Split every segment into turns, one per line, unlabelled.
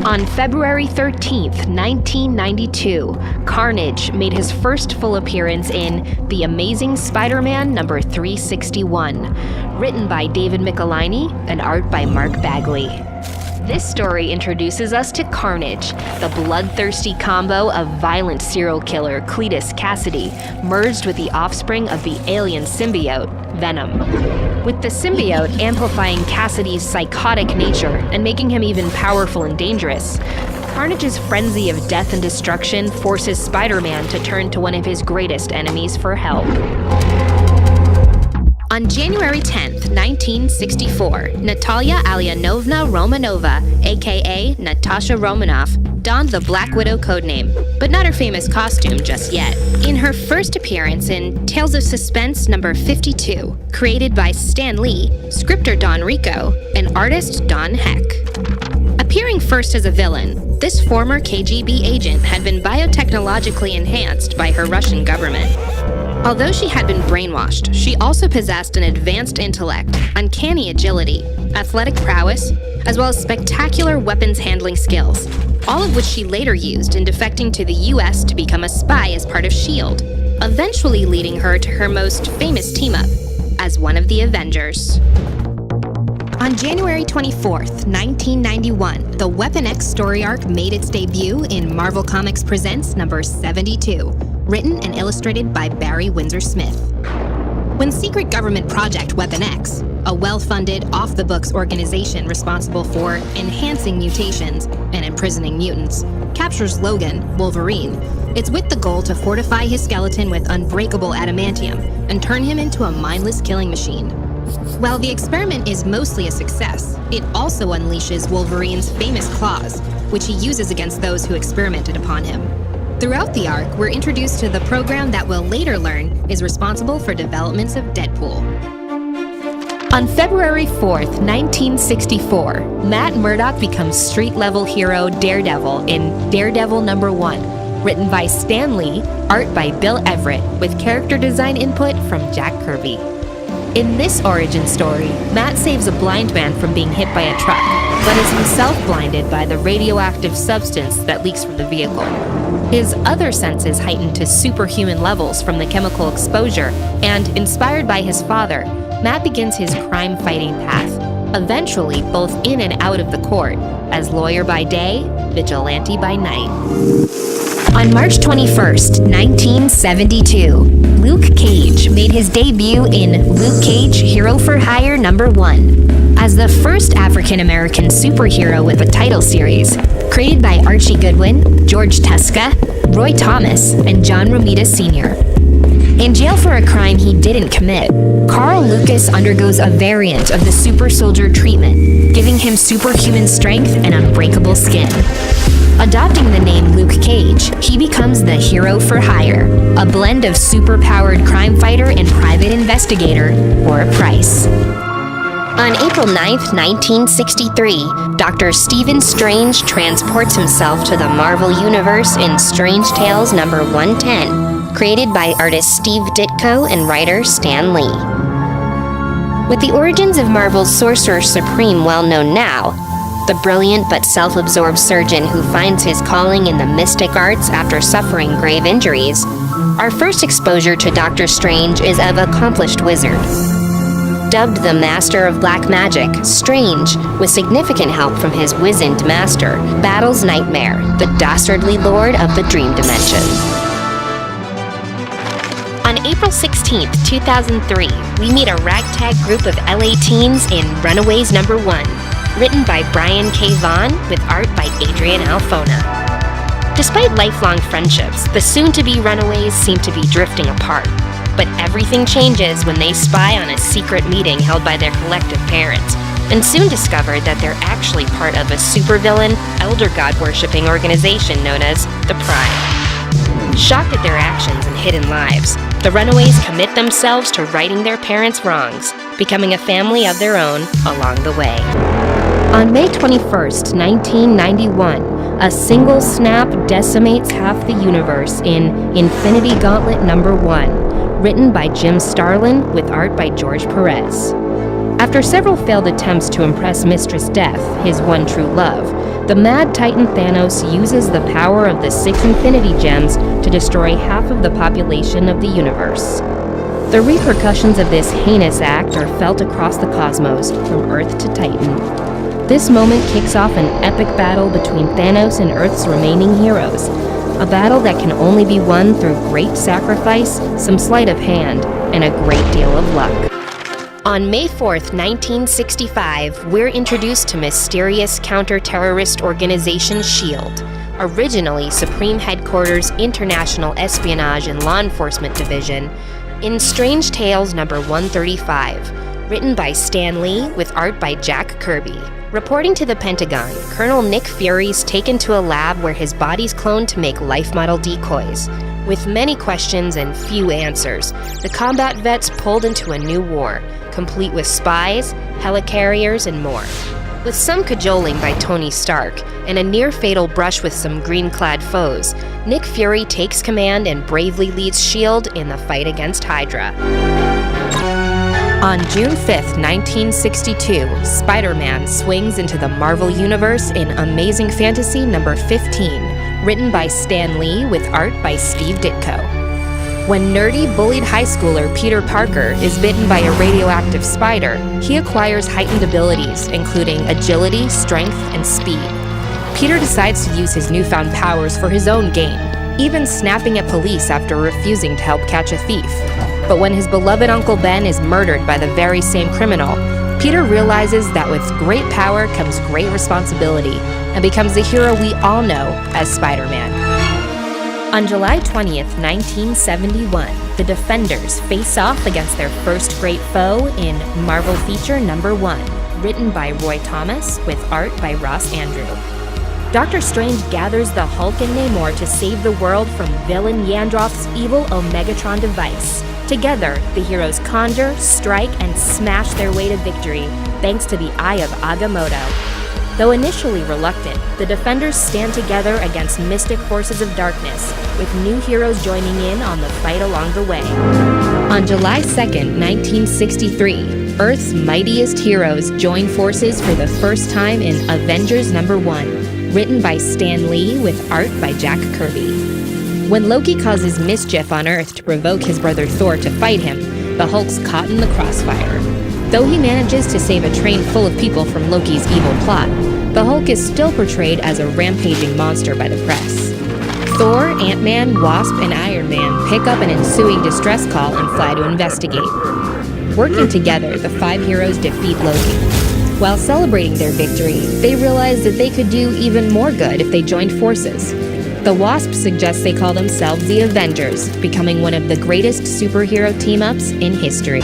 On February 13th, 1992, Carnage made his first full appearance in The Amazing Spider-Man number 361, written by David Michelinie and art by Mark Bagley. This story introduces us to Carnage, the bloodthirsty combo of violent serial killer Cletus Cassidy, merged with the offspring of the alien symbiote, Venom. With the symbiote amplifying Cassidy's psychotic nature and making him even powerful and dangerous, Carnage's frenzy of death and destruction forces Spider-Man to turn to one of his greatest enemies for help. On January 10th, 1964, Natalia Alyanovna Romanova, aka Natasha Romanoff, donned the Black Widow codename, but not her famous costume just yet, in her first appearance in Tales of Suspense number 52, created by Stan Lee, scripter Don Rico, and artist Don Heck. Appearing first as a villain, this former KGB agent had been biotechnologically enhanced by her Russian government. Although she had been brainwashed, she also possessed an advanced intellect, uncanny agility, athletic prowess, as well as spectacular weapons handling skills, all of which she later used in defecting to the US to become a spy as part of S.H.I.E.L.D., eventually leading her to her most famous team-up as one of the Avengers. On January 24th, 1991, the Weapon X story arc made its debut in Marvel Comics Presents number 72, written and illustrated by Barry Windsor Smith. When secret government project Weapon X, a well-funded, off-the-books organization responsible for enhancing mutations and imprisoning mutants, captures Logan, Wolverine, it's with the goal to fortify his skeleton with unbreakable adamantium and turn him into a mindless killing machine. While the experiment is mostly a success, it also unleashes Wolverine's famous claws, which he uses against those who experimented upon him. Throughout the arc, we're introduced to the program that we'll later learn is responsible for developments of Deadpool. On February 4th, 1964, Matt Murdock becomes street-level hero Daredevil in Daredevil number 1, written by Stan Lee, art by Bill Everett, with character design input from Jack Kirby. In this origin story, Matt saves a blind man from being hit by a truck, but is himself blinded by the radioactive substance that leaks from the vehicle. His other senses heighten to superhuman levels from the chemical exposure, and, inspired by his father, Matt begins his crime-fighting path, eventually both in and out of the court, as lawyer by day, vigilante by night. On March 21st, 1972, Luke Cage made his debut in Luke Cage Hero for Hire number 1, as the first African-American superhero with a title series, created by Archie Goodwin, George Tuska, Roy Thomas, and John Romita Sr. In jail for a crime he didn't commit, Carl Lucas undergoes a variant of the super soldier treatment, giving him superhuman strength and unbreakable skin. Adopting the name Luke Cage, he becomes the Hero for Hire, a blend of super-powered crime fighter and private investigator for a price. On April 9th, 1963, Dr. Stephen Strange transports himself to the Marvel Universe in Strange Tales number 110, created by artist Steve Ditko and writer Stan Lee. With the origins of Marvel's Sorcerer Supreme well known now, the brilliant but self-absorbed surgeon who finds his calling in the mystic arts after suffering grave injuries, our first exposure to Doctor Strange is of accomplished wizard. Dubbed the Master of Black Magic, Strange, with significant help from his wizened master, battles Nightmare, the dastardly lord of the Dream Dimension. On April 16th, 2003, we meet a ragtag group of LA teens in Runaways number 1, written by Brian K. Vaughan with art by Adrian Alfona. Despite lifelong friendships, the soon-to-be Runaways seem to be drifting apart. But everything changes when they spy on a secret meeting held by their collective parents, and soon discover that they're actually part of a supervillain, elder god-worshipping organization known as the Prime. Shocked at their actions and hidden lives, the Runaways commit themselves to righting their parents' wrongs, becoming a family of their own along the way. On May 21st, 1991, a single snap decimates half the universe in Infinity Gauntlet number 1, written by Jim Starlin with art by George Perez. After several failed attempts to impress Mistress Death, his one true love, The Mad Titan Thanos uses the power of the 6 Infinity Gems to destroy half of the population of the universe. The repercussions of this heinous act are felt across the cosmos, from Earth to Titan. This moment kicks off an epic battle between Thanos and Earth's remaining heroes, a battle that can only be won through great sacrifice, some sleight of hand, and a great deal of luck. On May 4th, 1965, we're introduced to mysterious counter-terrorist organization S.H.I.E.L.D., originally Supreme Headquarters International Espionage and Law Enforcement Division, in Strange Tales number 135, written by Stan Lee with art by Jack Kirby. Reporting to the Pentagon, Colonel Nick Fury's taken to a lab where his body's cloned to make life model decoys. With many questions and few answers, the combat vets pulled into a new war, complete with spies, helicarriers, and more. With some cajoling by Tony Stark and a near-fatal brush with some green-clad foes, Nick Fury takes command and bravely leads S.H.I.E.L.D. in the fight against Hydra. On June 5th, 1962, Spider-Man swings into the Marvel Universe in Amazing Fantasy number 15, written by Stan Lee with art by Steve Ditko. When nerdy, bullied high schooler Peter Parker is bitten by a radioactive spider, he acquires heightened abilities, including agility, strength, and speed. Peter decides to use his newfound powers for his own gain, even snapping at police after refusing to help catch a thief. But when his beloved Uncle Ben is murdered by the very same criminal, Peter realizes that with great power comes great responsibility, and becomes the hero we all know as Spider-Man. On July 20th, 1971, the Defenders face off against their first great foe in Marvel Feature number 1, written by Roy Thomas with art by Ross Andrew. Doctor Strange gathers the Hulk and Namor to save the world from villain Yandroth's evil Omegatron device. Together, the heroes conjure, strike, and smash their way to victory, thanks to the Eye of Agamotto. Though initially reluctant, the Defenders stand together against mystic forces of darkness, with new heroes joining in on the fight along the way. On July 2nd, 1963, Earth's mightiest heroes join forces for the first time in Avengers number 1, written by Stan Lee with art by Jack Kirby. When Loki causes mischief on Earth to provoke his brother Thor to fight him, the Hulk's caught in the crossfire. Though he manages to save a train full of people from Loki's evil plot, the Hulk is still portrayed as a rampaging monster by the press. Thor, Ant-Man, Wasp, and Iron Man pick up an ensuing distress call and fly to investigate. Working together, the 5 heroes defeat Loki. While celebrating their victory, they realize that they could do even more good if they joined forces. The Wasp suggests they call themselves the Avengers, becoming one of the greatest superhero team-ups in history.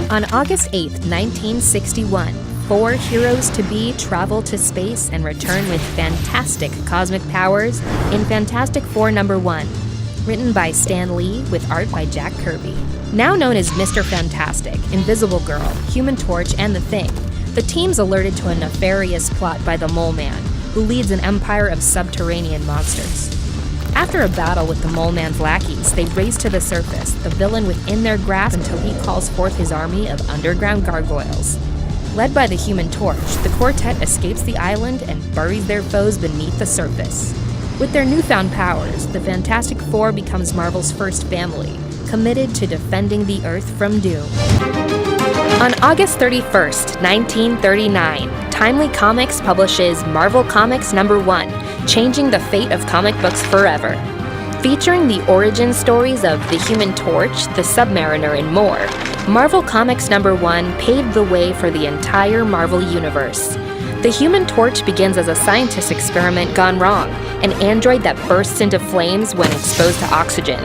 On August 8th, 1961, 4 heroes-to-be travel to space and return with fantastic cosmic powers in Fantastic Four number 1, written by Stan Lee with art by Jack Kirby. Now known as Mr. Fantastic, Invisible Girl, Human Torch, and The Thing, the team's alerted to a nefarious plot by the Mole Man, who leads an empire of subterranean monsters. After a battle with the Mole Man's lackeys, they race to the surface, the villain within their grasp until he calls forth his army of underground gargoyles. Led by the Human Torch, the quartet escapes the island and buries their foes beneath the surface. With their newfound powers, the Fantastic Four becomes Marvel's first family, committed to defending the Earth from doom. On August 31st, 1939, Timely Comics publishes Marvel Comics number 1, changing the fate of comic books forever. Featuring the origin stories of the Human Torch, the Submariner, and more, Marvel Comics number 1 paved the way for the entire Marvel Universe. The Human Torch begins as a scientist experiment gone wrong, an android that bursts into flames when exposed to oxygen.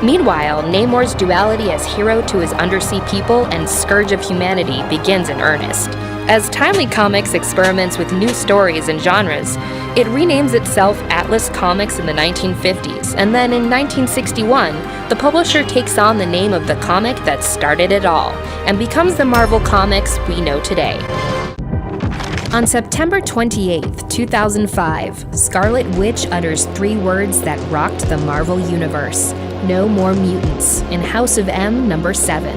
Meanwhile, Namor's duality as hero to his undersea people and scourge of humanity begins in earnest. As Timely Comics experiments with new stories and genres, it renames itself Atlas Comics in the 1950s, and then in 1961, the publisher takes on the name of the comic that started it all, and becomes the Marvel Comics we know today. On September 28, 2005, Scarlet Witch utters 3 words that rocked the Marvel Universe: "No more mutants," in House of M number 7.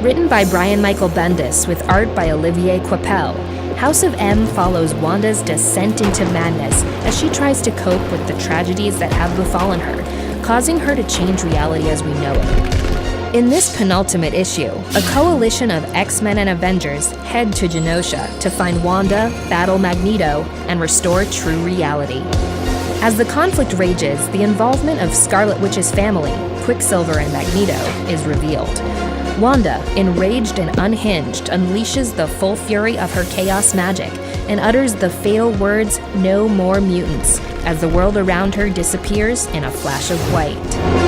Written by Brian Michael Bendis with art by Olivier Coipel,
House of M follows Wanda's descent into madness as she tries to cope with the tragedies that have befallen her, causing her to change reality as we know it. In this penultimate issue, a coalition of X-Men and Avengers head to Genosha to find Wanda, battle Magneto, and restore true reality. As the conflict rages, the involvement of Scarlet Witch's family, Quicksilver and Magneto, is revealed. Wanda, enraged and unhinged, unleashes the full fury of her chaos magic and utters the fatal words, "No more mutants," as the world around her disappears in a flash of white.